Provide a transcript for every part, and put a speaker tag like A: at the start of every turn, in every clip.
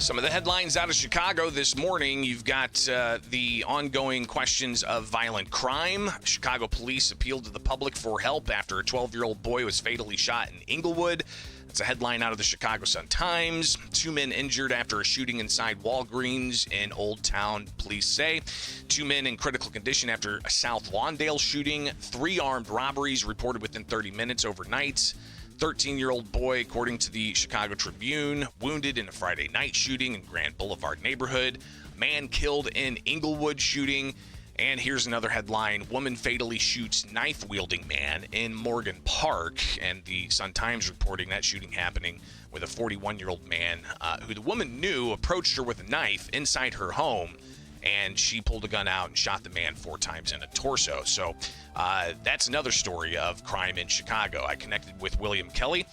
A: Some of the headlines out of Chicago this morning. You've got the ongoing questions of violent crime. Chicago police appealed to the public for help after a 12-year-old boy was fatally shot in Inglewood. It's a headline out of the Chicago Sun-Times. 2 men injured after a shooting inside Walgreens in Old Town, police say. 2 men in critical condition after a South Lawndale shooting. 3 armed robberies reported within 30 minutes overnight. 13-year-old boy, according to the Chicago Tribune, wounded in a Friday night shooting in Grand Boulevard neighborhood. Man killed in Inglewood shooting. And here's another headline. Woman fatally shoots knife-wielding man in Morgan Park. And the Sun-Times reporting that shooting happening with a 41-year-old man who the woman knew approached her with a knife inside her home. And she pulled a gun out and shot the man 4 times in the torso. So that's another story of crime in Chicago. I connected with William Kelly.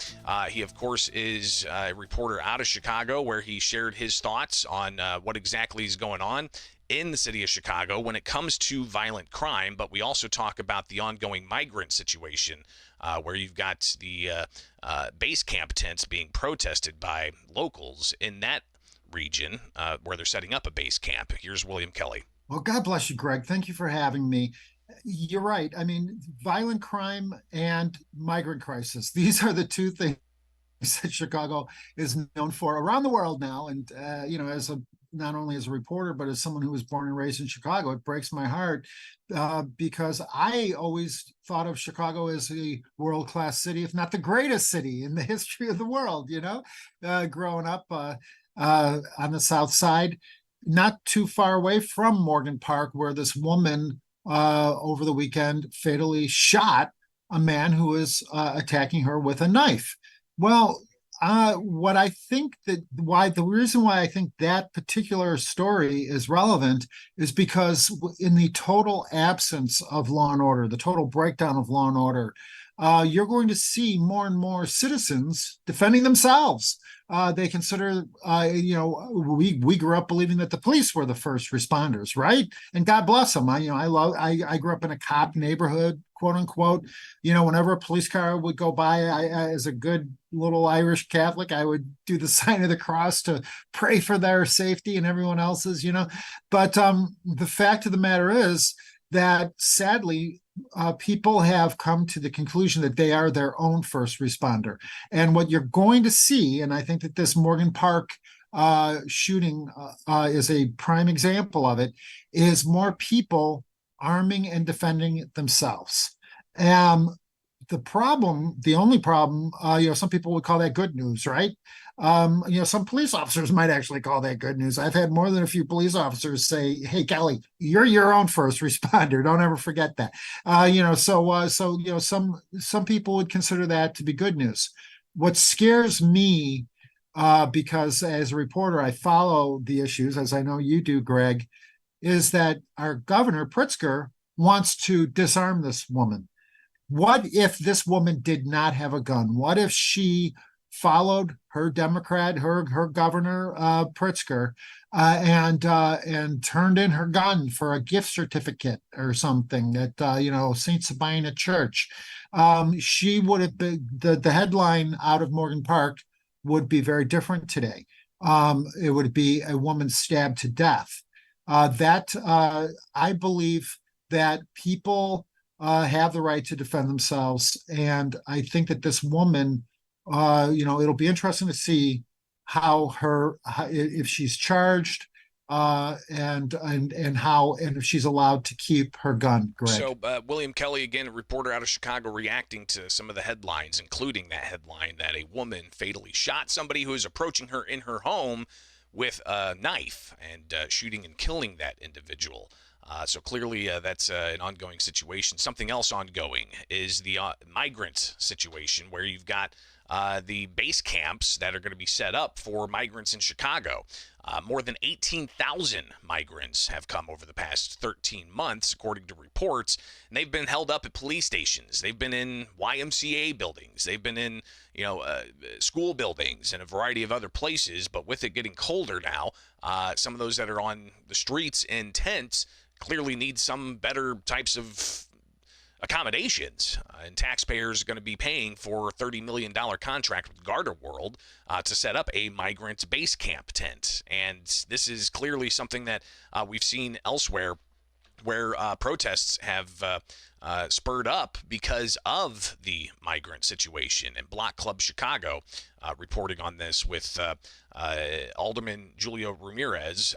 A: He, of course, is a reporter out of Chicago, where he shared his thoughts on what exactly is going on in the city of Chicago when it comes to violent crime. But we also talk about the ongoing migrant situation, where you've got the base camp tents being protested by locals in that region, where they're setting up a base camp. Here's William Kelly.
B: Well, God bless you, Greg. Thank you for having me. You're right. I mean, violent crime and migrant crisis. These are the two things that Chicago is known for around the world now. And, as not only as a reporter, but as someone who was born and raised in Chicago, it breaks my heart because I always thought of Chicago as a world-class city, if not the greatest city in the history of the world, growing up on the south side, not too far away from Morgan Park, where this woman over the weekend fatally shot a man who was attacking her with a knife. Well, what I think the reason why I think that particular story is relevant is because in the total absence of law and order, the total breakdown of law and order, you're going to see more and more citizens defending themselves. They consider, we grew up believing that the police were the first responders, right? And God bless them. I grew up in a cop neighborhood, quote unquote. Whenever a police car would go by, I as a good little Irish Catholic, I would do the sign of the cross to pray for their safety and everyone else's, But the fact of the matter is that sadly, people have come to the conclusion that they are their own first responder. And what you're going to see, and I think that this Morgan Park shooting is a prime example of it, is more people arming and defending themselves. The only problem, some people would call that good news, right? Some police officers might actually call that good news. I've had more than a few police officers say, "Hey, Kelly, you're your own first responder. Don't ever forget that." Some people would consider that to be good news. What scares me, because as a reporter, I follow the issues, as I know you do, Greg, is that our governor, Pritzker, wants to disarm this woman. What if this woman did not have a gun? What if she followed her Democrat, her governor, Pritzker, and turned in her gun for a gift certificate or something at St. Sabina Church? She would have been the headline out of Morgan Park would be very different today. It would be a woman stabbed to death. I believe that people have the right to defend themselves, and I think that this woman, it'll be interesting to see how if she's charged, and if she's allowed to keep her gun, Greg.
A: So William Kelly, again, a reporter out of Chicago, reacting to some of the headlines, including that headline that a woman fatally shot somebody who was approaching her in her home with a knife and shooting and killing that individual. So clearly that's an ongoing situation. Something else ongoing is the migrant situation, where you've got the base camps that are going to be set up for migrants in Chicago. More than 18,000 migrants have come over the past 13 months, according to reports, and they've been held up at police stations. They've been in YMCA buildings. They've been in, school buildings and a variety of other places. But with it getting colder now, some of those that are on the streets in tents clearly need some better types of accommodations, and taxpayers are going to be paying for a $30 million contract with Garda World to set up a migrant base camp tent. And this is clearly something that we've seen elsewhere where protests have spurred up because of the migrant situation. And Block Club Chicago reporting on this with Alderman Julio Ramirez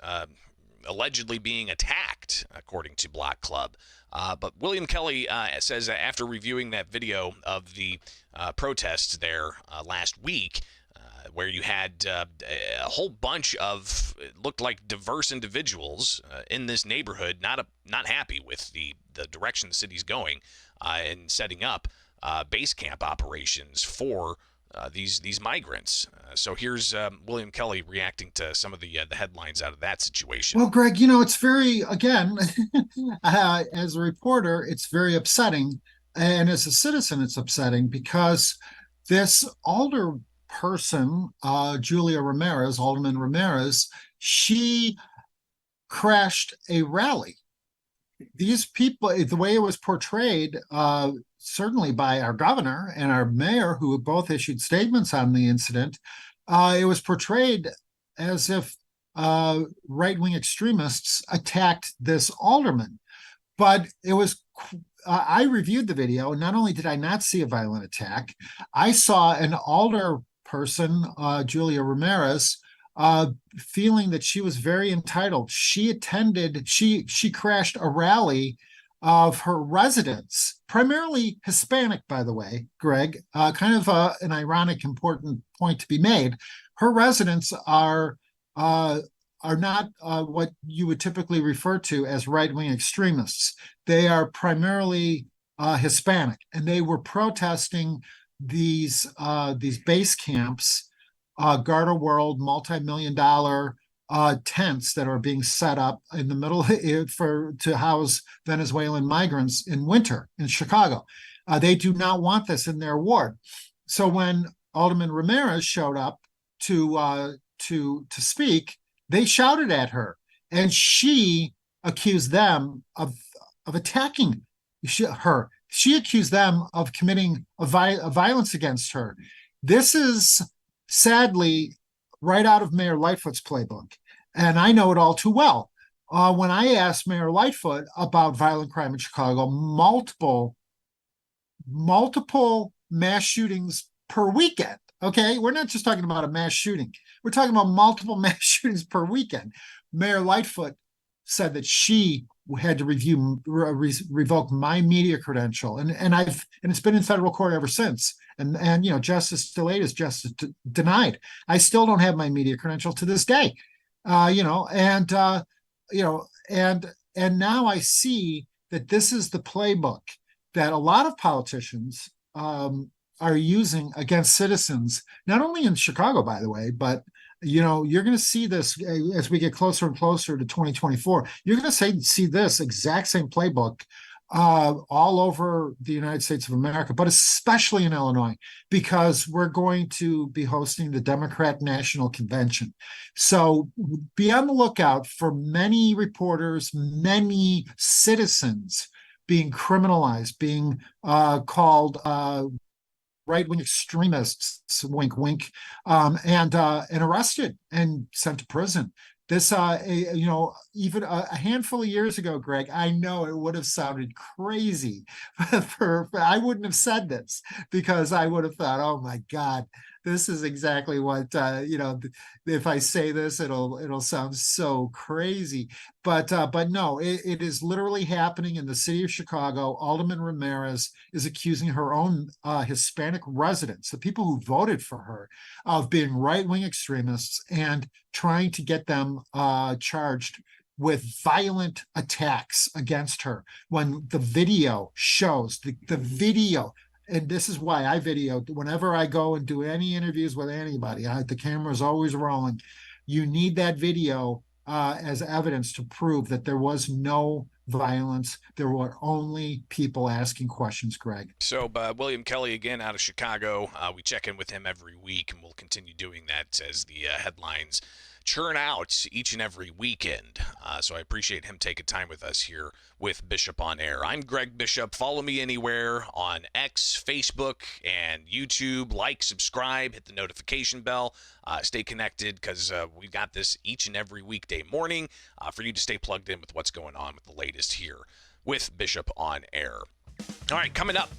A: allegedly being attacked, according to Block Club. But William Kelly says that after reviewing that video of the protests there last week, where you had a whole bunch of, it looked like diverse individuals in this neighborhood, not happy with the direction the city's going and setting up base camp operations for these migrants. So here's William Kelly reacting to some of the headlines out of that situation.
B: Well, Greg, it's very, again, as a reporter, it's very upsetting. And as a citizen, it's upsetting because this alder person, Julia Ramirez, Alderman Ramirez, she crashed a rally. These people, the way it was portrayed, certainly by our governor and our mayor, who both issued statements on the incident, it was portrayed as if right-wing extremists attacked this alderman. But it was, I reviewed the video, and not only did I not see a violent attack, I saw an alder person, Julia Ramirez, feeling that she was very entitled. She crashed a rally of her residents, primarily Hispanic, by the way, Greg, kind of an ironic, important point to be made. Her residents are not what you would typically refer to as right-wing extremists. They are primarily Hispanic, and they were protesting these base camps, Garda World multi-million-dollar tents that are being set up in the middle to house Venezuelan migrants in winter in Chicago. They do not want this in their ward. So when Alderman Ramirez showed up to speak, they shouted at her, and she accused them of attacking her. She accused them of committing a violence against her. This is sadly right out of Mayor Lightfoot's playbook, and I know it all too well. When I asked Mayor Lightfoot about violent crime in Chicago, multiple mass shootings per weekend. Okay, we're not just talking about a mass shooting. We're talking about multiple mass shootings per weekend. Mayor Lightfoot said that she had to revoke my media credential, and it's been in federal court ever since. And justice delayed is justice denied. I still don't have my media credential to this day. And now I see that this is the playbook that a lot of politicians are using against citizens, not only in Chicago, by the way, but you're going to see this as we get closer and closer to 2024. You're going to see this exact same playbook all over the United States of America, but especially in Illinois, because we're going to be hosting the Democrat National Convention. So be on the lookout for many reporters, many citizens being criminalized, being called right-wing extremists, wink, wink, and arrested and sent to prison. This, even a handful of years ago, Greg, I know it would have sounded crazy. I wouldn't have said this because I would have thought, oh my God, this is exactly what if I say this, it'll sound so crazy. But no, it is literally happening in the city of Chicago. Alderman Ramirez is accusing her own Hispanic residents, the people who voted for her, of being right-wing extremists and trying to get them charged with violent attacks against her. When the video shows the video. And this is why I video whenever I go and do any interviews with anybody. The camera is always rolling. You need that video as evidence to prove that there was no violence. There were only people asking questions, Greg.
A: So, William Kelly again out of Chicago. We check in with him every week, and we'll continue doing that as the headlines churn out each and every weekend. So I appreciate him taking time with us here with Bishop on Air. I'm Greg Bishop. Follow me anywhere on X, Facebook, and YouTube. Like, subscribe, hit the notification bell. Stay connected because we've got this each and every weekday morning for you to stay plugged in with what's going on with the latest here with Bishop on Air. All right, coming up,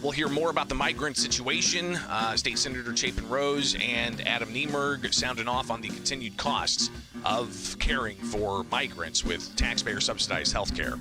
A: we'll hear more about the migrant situation. State Senator Chapin Rose and Adam Niemerg sounding off on the continued costs of caring for migrants with taxpayer-subsidized health care.